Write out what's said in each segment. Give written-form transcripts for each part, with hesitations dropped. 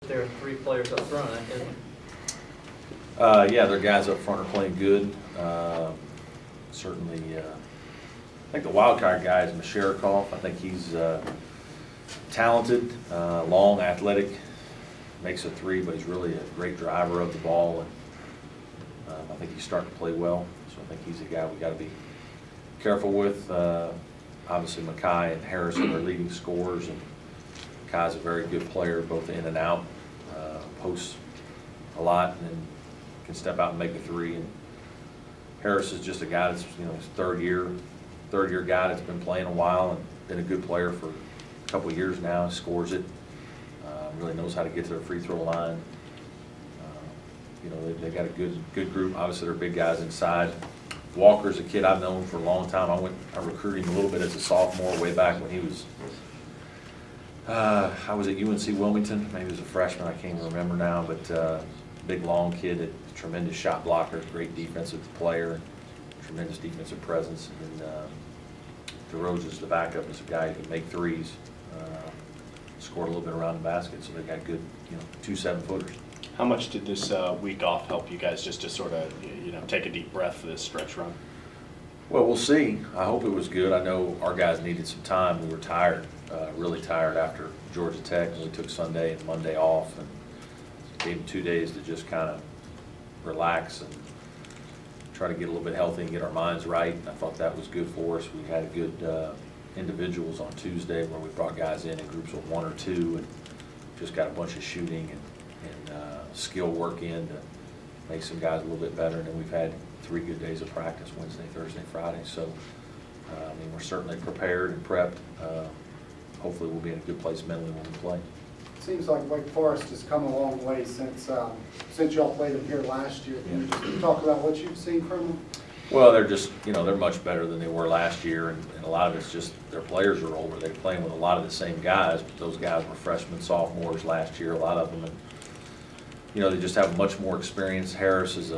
their three players up front, isn't it? Yeah, their guys up front are playing good. Certainly, I think the wild card guy is Masharikov. I think he's talented, long, athletic, makes a three, but he's really a great driver of the ball. And I think he's starting to play well. So I think he's a guy we got to be careful with. Obviously, Mackay and Harrison are leading scorers, and Mackay's a very good player, both in and out. Posts a lot and then can step out and make a three. And Harris is just a guy that's, his third year guy that's been playing a while and been a good player for a couple of years now. Scores it, really knows how to get to the free throw line. They got a good group. Obviously, they're big guys inside. Walker's a kid I've known for a long time. I recruited him a little bit as a sophomore way back when he was. I was at UNC Wilmington. Maybe he was a freshman. I can't even remember now. But big, long kid, a tremendous shot blocker, great defensive player, tremendous defensive presence. And DeRosa's the backup is a guy who can make threes. Scored a little bit around the basket, so they got good, 2 7-footers. How much did this week off help you guys just to sort of, take a deep breath for this stretch run? Well, we'll see. I hope it was good. I know our guys needed some time. We were tired, really tired after Georgia Tech, and we took Sunday and Monday off and gave them 2 days to just kind of relax and try to get a little bit healthy and get our minds right. I thought that was good for us. We had good individuals on Tuesday where we brought guys in groups of 1 or 2 and just got a bunch of shooting and skill work in to make some guys a little bit better. And then we've had 3 good days of practice, Wednesday, Thursday, Friday. So, we're certainly prepared and prepped. Hopefully we'll be in a good place mentally when we play. It seems like Wake Forest has come a long way since y'all played them here last year. Can you just talk about what you've seen from them? Well, they're just, they're much better than they were last year, and a lot of it's just their players are older. They're playing with a lot of the same guys, but those guys were freshmen, sophomores last year, a lot of them. And, they just have much more experience. Harris is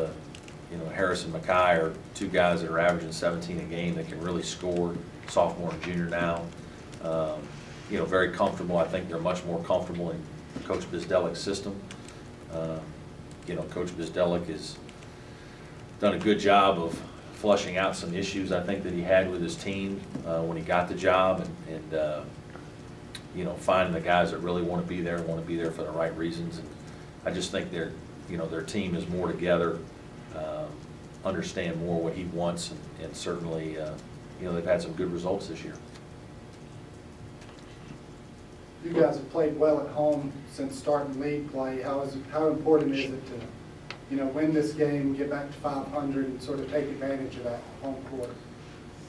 Harris and Mackay are 2 guys that are averaging 17 a game that can really score, sophomore and junior now. Very comfortable. I think they're much more comfortable in Coach Bizdelik's system. Coach Bizdelik has done a good job of flushing out some issues I think that he had with his team when he got the job, and finding the guys that really want to be there for the right reasons. And I just think their team is more together, understand more what he wants, and certainly they've had some good results this year. You guys have played well at home since starting league play. How important is it to win this game, get back to 500, and sort of take advantage of that home court?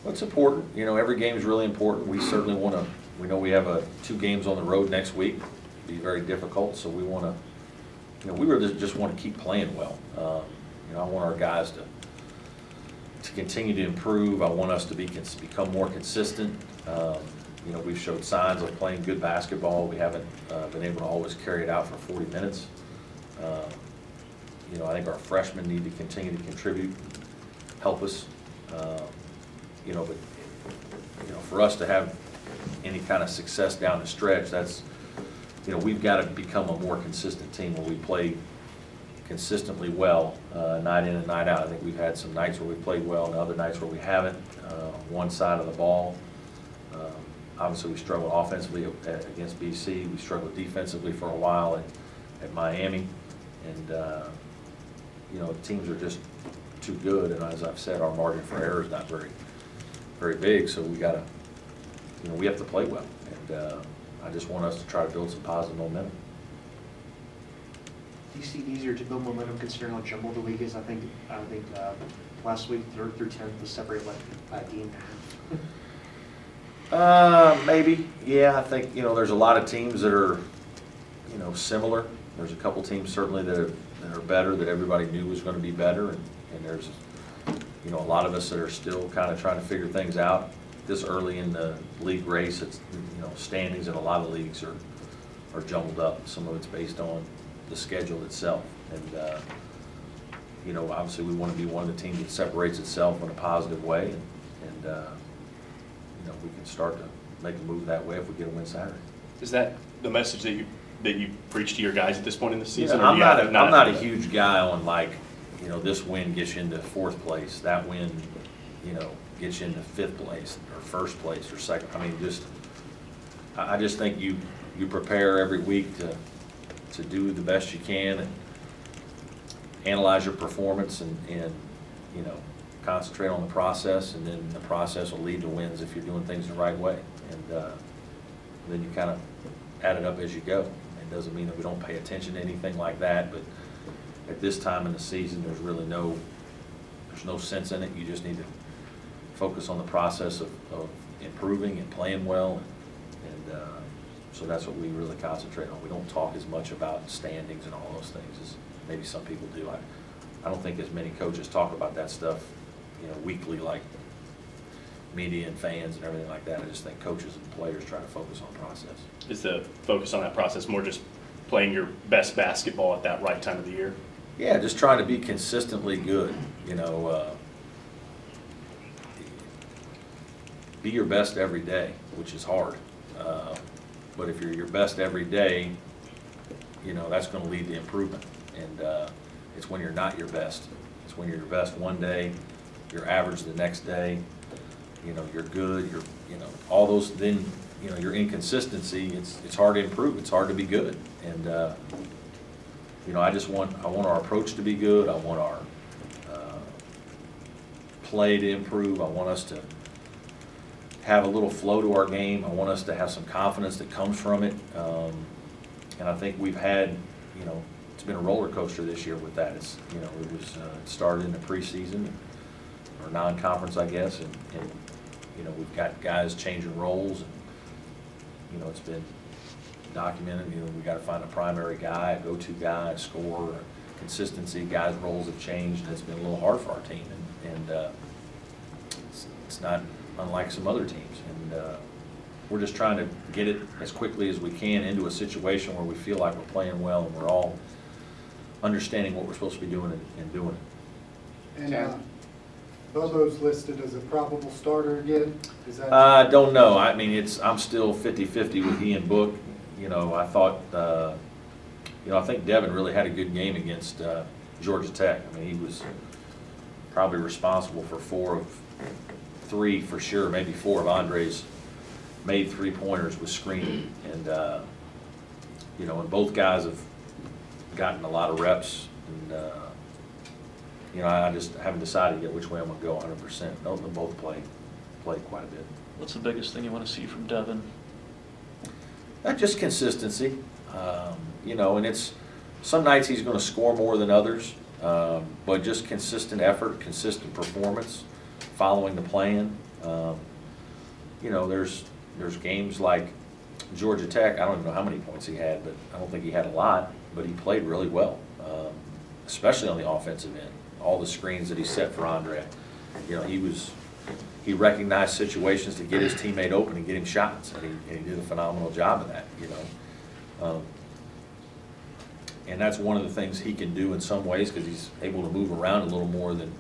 Well, it's important. Every game is really important. We certainly want to. We know we have 2 games on the road next week. It'll be very difficult, so we want to. We really just want to keep playing well. I want our guys to continue to improve. I want us to become more consistent. We've showed signs of playing good basketball. We haven't been able to always carry it out for 40 minutes. I think our freshmen need to continue to contribute, help us. But for us to have any kind of success down the stretch, that's we've got to become a more consistent team where we play consistently well, night in and night out. I think we've had some nights where we played well and other nights where we haven't. On one side of the ball, obviously we struggled offensively against BC. We struggled defensively for a while at Miami, and teams are just too good. And as I've said, our margin for error is not very, very big. So we got to, we have to play well. And I just want us to try to build some positive momentum. Do you see it easier to build momentum considering how jumbled the league is? I think last week 3rd through 10th was separated by a game and a half. Maybe, yeah. I think there's a lot of teams that are similar. There's a couple teams certainly that are better, that everybody knew was going to be better, and there's a lot of us that are still kind of trying to figure things out. This early in the league race, it's standings in a lot of leagues are jumbled up. Some of it's based on the schedule itself, and obviously we want to be one of the teams that separates itself in a positive way, and we can start to make a move that way if we get a win Saturday. Is that the message that you that you preach to your guys at this point in the season? or I'm do you not have- a, I'm not a have to- huge guy on like, this win gets you into fourth place, that win, gets you into fifth place or first place or second. I mean, I just think you prepare every week to do the best you can and analyze your performance and concentrate on the process, and then the process will lead to wins if you're doing things the right way. And then you kind of add it up as you go. It doesn't mean that we don't pay attention to anything like that, but at this time in the season, there's really no sense in it. You just need to focus on the process of improving and playing well, and so that's what we really concentrate on. We don't talk as much about standings and all those things as maybe some people do. I don't think as many coaches talk about that stuff, weekly, like media and fans and everything like that. I just think coaches and players try to focus on process. Is the focus on that process more just playing your best basketball at that right time of the year? Yeah, just trying to be consistently good, be your best every day, which is hard. But if you're your best every day, that's going to lead to improvement. And it's when you're not your best. It's when you're your best one day, you're average the next day, you're good, all those, then, your inconsistency, it's hard to improve, it's hard to be good. And, I want our approach to be good, I want our play to improve, I want us to have a little flow to our game, I want us to have some confidence that comes from it. And I think we've had, it's been a roller coaster this year with that. It's, it started in the preseason, or non-conference, I guess, and we've got guys changing roles, and, it's been documented, we got to find a primary guy, a go-to guy, a scorer, consistency, guys' roles have changed, and it's been a little hard for our team, and it's not unlike some other teams, and we're just trying to get it as quickly as we can into a situation where we feel like we're playing well and we're all understanding what we're supposed to be doing and doing it. And Bobo's listed as a probable starter again? Is that? I don't know. I mean, I'm still 50-50 with he and Book. I thought, I think Devin really had a good game against Georgia Tech. I mean, he was probably responsible for 4 of 3 for sure, maybe 4 of Andre's made 3-pointers with screening. And, and both guys have gotten a lot of reps. And, I just haven't decided yet which way I'm going to go 100%. They'll both played quite a bit. What's the biggest thing you want to see from Devin? Just consistency, and it's, some nights he's going to score more than others, but just consistent effort, consistent performance, following the plan. There's games like Georgia Tech, I don't even know how many points he had, but I don't think he had a lot, but he played really well, especially on the offensive end. All the screens that he set for Andre, he recognized situations to get his teammate open and get him shots, and he did a phenomenal job of that, and that's one of the things he can do in some ways, because he's able to move around a little more than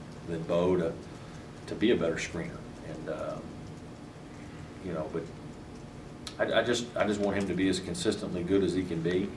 Bo to be a better screener. And but I just want him to be as consistently good as he can be.